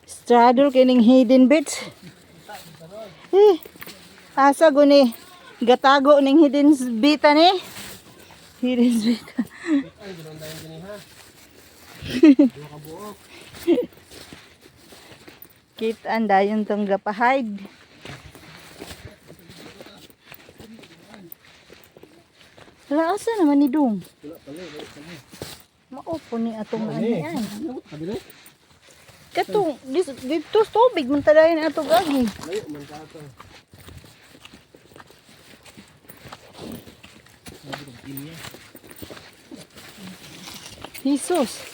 Straddle kining hidden bits. Asa guni gatago ning hidden bita ni. Hidden bita. Kitaan dayon tong gapahide. Wala asa naman ni Dong. Maupo ni atong anian. Katong dito tubig man talayan ato gagi. Layo man ka ato. Jesus.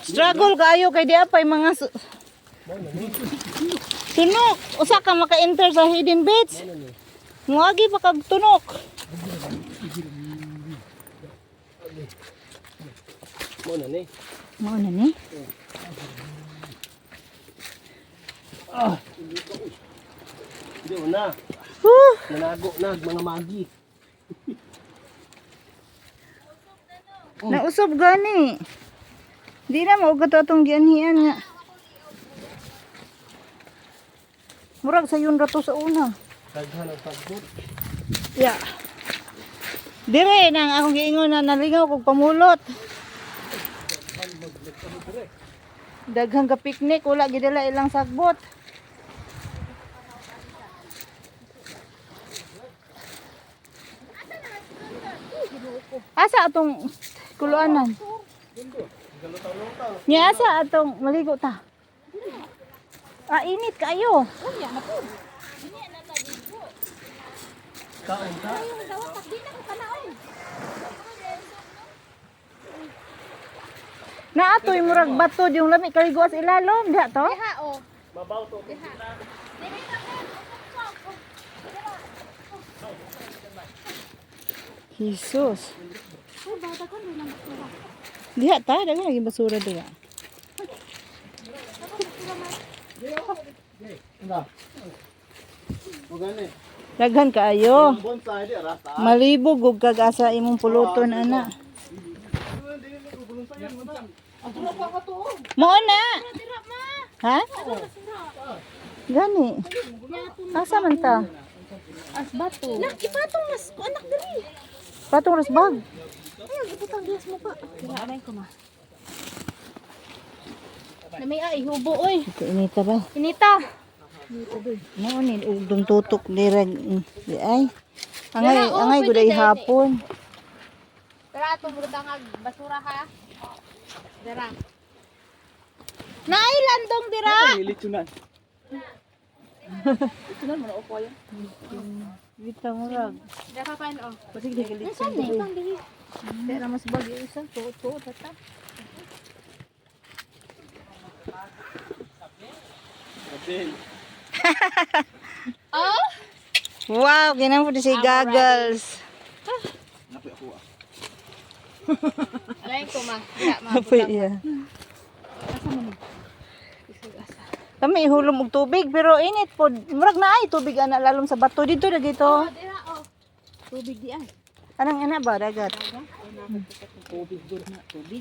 Struggle kayo kay di apay mga tunok. Usa ka maka-enter sa hidden bits. Muagi pa kag tunok. Mao na ni. Hindi mo na. Nanago na mga magi. Nausob gani. Di na maugat atong gianhian nga. Murag sayon ra to sa una. Daghan ang pagbot. Yeah. Dire nang akong giingon na nalingaw kog pamulot. Daghang ka picnic wala gidala ilang sagbot. Asa atong kuluanan? Nya asa atong maligo ta? Init kayo. Kaon ka? Naatoy murag bato yung lami kaligo sa ilalom diha to. Diha o. Mabaw to. Diha. Jesus. Diha ta dagan lagi basura diha. Nga. Magani. Daghan kaayo. Bonsai di rata. Malibog ug kag asa imong puluton ana. Mo na. Ha? Gani. Asa man ta? As bato. Nak ipatong mas ko anak diri. Patong rasbag. Ay, iputang gas mo pa. Aray ko ma. Namay ihubo oy. Ito inita ba? Inita. Mo ni ug tutok dirag di ay. Angay gud ay hapon. Tara ato murutangag basura ha. Dara. Nailandong dira. Litsunan. Litsunan mo na upo yan. Bitaw murag. Dara pa no. Kasi gigalit sa Saan ni? Pang diri. Pero mas bagyo isa to tata. Kapil. Oh? Wow, ginampo di si goggles. Napi ako ah. Aray ko ma. Dira ma. Apoy iya. Kami ihulom og tubig pero init pod. Murag na ay tubig ana lalom sa bato dito na dito. Dira oh. Tubig di ay. Anang ana ba dagat? Tubig doon na. Tubig.